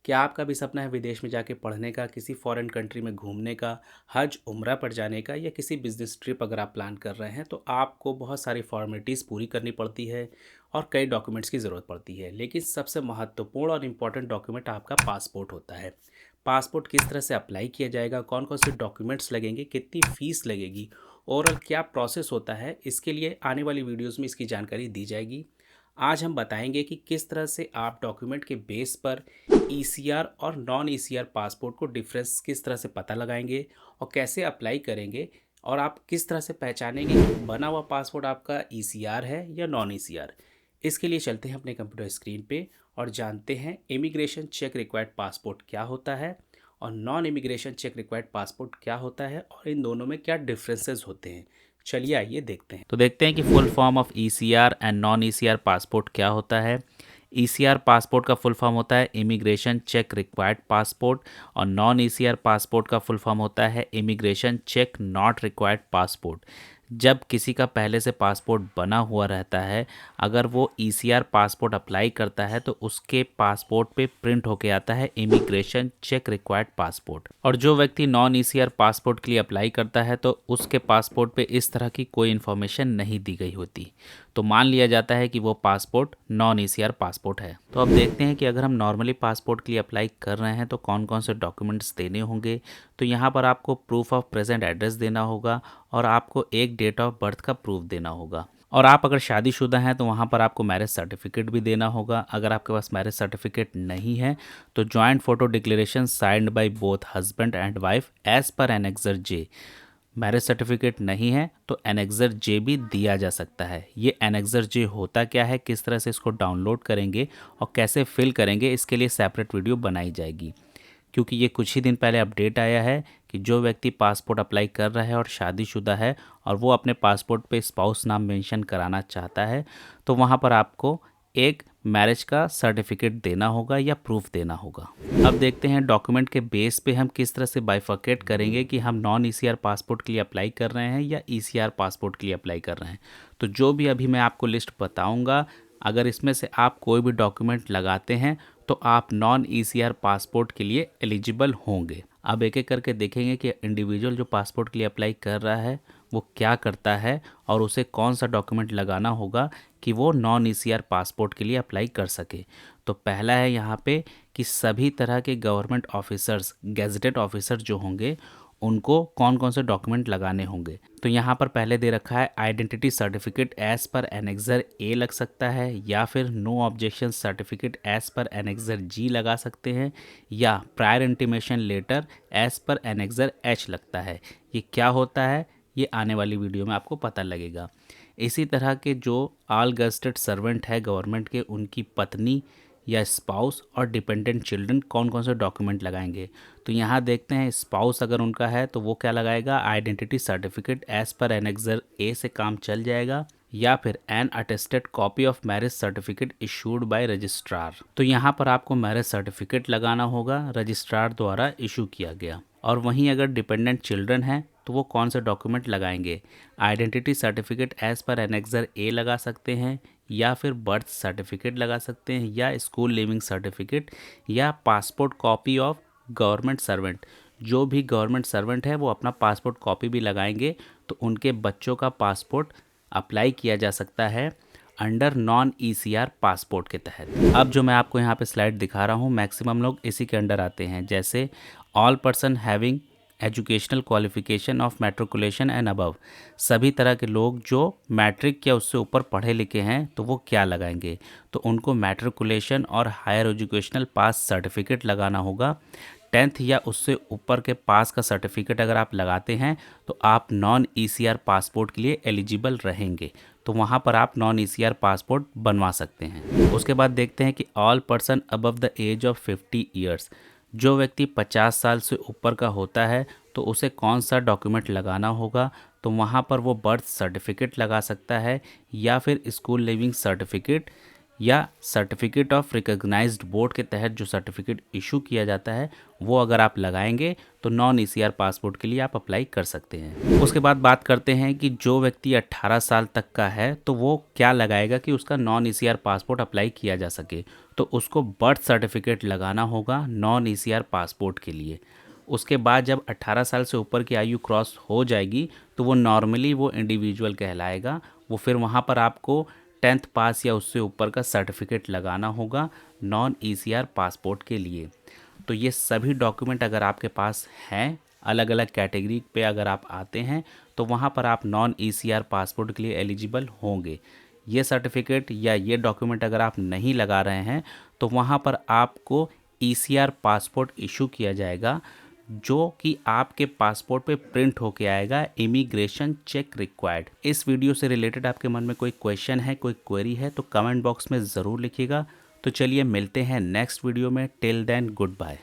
क्या आपका भी सपना है विदेश में जाके पढ़ने का, किसी फॉरेन कंट्री में घूमने का, हज, उम्रा पर जाने का या किसी बिज़नेस ट्रिप अगर आप प्लान कर रहे हैं तो आपको बहुत सारी फॉर्मेलिटीज़ पूरी करनी पड़ती है और कई डॉक्यूमेंट्स की ज़रूरत पड़ती है। लेकिन सबसे महत्वपूर्ण और इम्पॉर्टेंट डॉक्यूमेंट आपका पासपोर्ट होता है। पासपोर्ट किस तरह से अप्लाई किया जाएगा, कौन-कौन से डॉक्यूमेंट्स लगेंगे, कितनी फ़ीस लगेगी, ओवरऑल क्या प्रोसेस होता है, इसके लिए आने वाली वीडियोज़ में इसकी जानकारी दी जाएगी। आज हम बताएंगे कि किस तरह से आप डॉक्यूमेंट के बेस पर ईसीआर और नॉन ईसीआर पासपोर्ट को डिफरेंस किस तरह से पता लगाएंगे और कैसे अप्लाई करेंगे और आप किस तरह से पहचानेंगे कि बना हुआ पासपोर्ट आपका ईसीआर है या नॉन ईसीआर। इसके लिए चलते हैं अपने कंप्यूटर स्क्रीन पे और जानते हैं इमिग्रेशन चेक रिक्वायर्ड पासपोर्ट क्या होता है और non immigration check required passport क्या होता है और इन दोनों में क्या डिफरेंसेस होते हैं। चलिए आइए देखते हैं। तो देखते हैं कि full form of ECR and non ECR passport क्या होता है। ईसीआर पासपोर्ट का फुल फॉर्म होता है इमिग्रेशन चेक रिक्वायर्ड पासपोर्ट और नॉन ईसीआर पासपोर्ट का फुल फॉर्म होता है immigration check not required passport. जब किसी का पहले से पासपोर्ट बना हुआ रहता है, अगर वो ईसीआर पासपोर्ट अप्लाई करता है तो उसके पासपोर्ट पे प्रिंट होके आता है इमिग्रेशन चेक रिक्वायर्ड पासपोर्ट। और जो व्यक्ति नॉन ईसीआर पासपोर्ट के लिए अप्लाई करता है तो उसके पासपोर्ट पे इस तरह की कोई इन्फॉर्मेशन नहीं दी गई होती, तो मान लिया जाता है कि वो पासपोर्ट नॉन ईसीआर पासपोर्ट है। तो अब देखते हैं कि अगर हम नॉर्मली पासपोर्ट के लिए अप्लाई कर रहे हैं तो कौन कौन से डॉक्यूमेंट्स देने होंगे। तो यहाँ पर आपको प्रूफ ऑफ प्रेजेंट एड्रेस देना होगा और आपको एक डेट ऑफ बर्थ का प्रूफ देना होगा। और आप अगर शादीशुदा हैं तो वहाँ पर आपको मैरिज सर्टिफिकेट भी देना होगा। अगर आपके पास मैरिज सर्टिफिकेट नहीं है तो joint photo declaration signed by both husband and wife as per annexure J. Marriage certificate नहीं है तो एनेक्सर जे भी दिया जा सकता है। ये एनेक्सर जे होता क्या है, किस तरह से इसको डाउनलोड करेंगे और कैसे फिल करेंगे, इसके लिए सेपरेट वीडियो बनाई जाएगी, क्योंकि ये कुछ ही दिन पहले अपडेट आया है कि जो व्यक्ति पासपोर्ट अप्लाई कर रहा है और शादीशुदा है और वो अपने पासपोर्ट पे स्पाउस नाम मेंशन कराना चाहता है तो वहाँ पर आपको एक मैरिज का सर्टिफिकेट देना होगा या प्रूफ देना होगा। अब देखते हैं डॉक्यूमेंट के बेस पे हम किस तरह से बाइफर्केट करेंगे कि हम नॉन ईसीआर पासपोर्ट के लिए अप्लाई कर रहे हैं या ईसीआर पासपोर्ट के लिए अप्लाई कर रहे हैं। तो जो भी अभी मैं आपको लिस्ट बताऊंगा, अगर इसमें से आप कोई भी डॉक्यूमेंट लगाते हैं तो आप नॉन ईसीआर पासपोर्ट के लिए एलिजिबल होंगे। अब एक एक करके देखेंगे कि इंडिविजुअल जो पासपोर्ट के लिए अप्लाई कर रहा है वो क्या करता है और उसे कौन सा डॉक्यूमेंट लगाना होगा कि वो नॉन ईसीआर पासपोर्ट के लिए अप्लाई कर सके। तो पहला है यहाँ पे कि सभी तरह के गवर्नमेंट ऑफिसर्स, गेजेटेड ऑफिसर जो होंगे, उनको कौन कौन से डॉक्यूमेंट लगाने होंगे। तो यहाँ पर पहले दे रखा है identity certificate as per annexure A लग सकता है या फिर no objection certificate as per annexure G लगा सकते हैं या prior intimation letter as per annexure H लगता है। ये क्या होता है ये आने वाली वीडियो में आपको पता लगेगा। इसी तरह के जो ऑल गस्टेड सर्वेंट है गवर्नमेंट के, उनकी पत्नी या स्पाउस और डिपेंडेंट चिल्ड्रन कौन कौन से डॉक्यूमेंट लगाएंगे। तो यहाँ देखते हैं स्पाउस अगर उनका है तो वो क्या लगाएगा, identity certificate as per annexure A से काम चल जाएगा या फिर an attested copy of marriage certificate issued by registrar. तो यहाँ पर आपको मैरिज सर्टिफिकेट लगाना होगा, रजिस्ट्रार द्वारा इशू किया गया। और वहीं अगर डिपेंडेंट चिल्ड्रन है तो वो कौन से डॉक्यूमेंट लगाएंगे, identity certificate as per annexure A लगा सकते हैं या फिर बर्थ सर्टिफिकेट लगा सकते हैं या स्कूल लिविंग सर्टिफिकेट या passport copy of government servant. जो भी गवर्नमेंट सर्वेंट है वो अपना पासपोर्ट कॉपी भी लगाएंगे तो उनके बच्चों का पासपोर्ट अप्लाई किया जा सकता है अंडर नॉन ईसीआर पासपोर्ट के तहत। अब जो मैं आपको यहाँ पे स्लाइड दिखा रहा हूँ मैक्सिमम लोग इसी के अंडर आते हैं, जैसे all person having educational qualification of matriculation and above. सभी तरह के लोग जो मैट्रिक या उससे ऊपर पढ़े लिखे हैं तो वो क्या लगाएंगे, तो उनको मैट्रिकुलेशन और हायर एजुकेशनल पास सर्टिफिकेट लगाना होगा। 10th या उससे ऊपर के पास का सर्टिफिकेट अगर आप लगाते हैं तो आप नॉन ईसीआर पासपोर्ट के लिए एलिजिबल रहेंगे, तो वहाँ पर आप नॉन ईसीआर पासपोर्ट बनवा सकते हैं। उसके बाद देखते हैं कि all person above the age of 50 years. जो व्यक्ति 50 साल से ऊपर का होता है तो उसे कौन सा डॉक्यूमेंट लगाना होगा, तो वहाँ पर वो बर्थ सर्टिफिकेट लगा सकता है या फिर स्कूल लिविंग सर्टिफिकेट या सर्टिफिकेट ऑफ रिकॉग्नाइज्ड बोर्ड के तहत जो सर्टिफिकेट इशू किया जाता है वो अगर आप लगाएंगे तो नॉन ईसीआर पासपोर्ट के लिए आप अप्लाई कर सकते हैं। उसके बाद बात करते हैं कि जो व्यक्ति 18 साल तक का है तो वो क्या लगाएगा कि उसका नॉन ईसीआर पासपोर्ट अप्लाई किया जा सके। तो उसको बर्थ सर्टिफिकेट लगाना होगा नॉन ईसीआर पासपोर्ट के लिए। उसके बाद जब 18 साल से ऊपर की आयु क्रॉस हो जाएगी तो वो नॉर्मली वो इंडिविजुअल कहलाएगा। वो फिर वहाँ पर आपको 10th पास या उससे ऊपर का सर्टिफिकेट लगाना होगा नॉन ईसीआर पासपोर्ट के लिए। तो ये सभी डॉक्यूमेंट अगर आपके पास हैं, अलग अलग कैटेगरी पे अगर आप आते हैं तो वहाँ पर आप नॉन ईसीआर पासपोर्ट के लिए एलिजिबल होंगे। ये सर्टिफिकेट या ये डॉक्यूमेंट अगर आप नहीं लगा रहे हैं तो वहाँ पर आपको ईसीआर पासपोर्ट इशू किया जाएगा, जो कि आपके पासपोर्ट पे प्रिंट होके आएगा, इमिग्रेशन चेक रिक्वायर्ड। इस वीडियो से रिलेटेड आपके मन में कोई क्वेश्चन है, कोई क्वेरी है तो कमेंट बॉक्स में ज़रूर लिखिएगा। तो चलिए मिलते हैं नेक्स्ट वीडियो में। Till then good bye.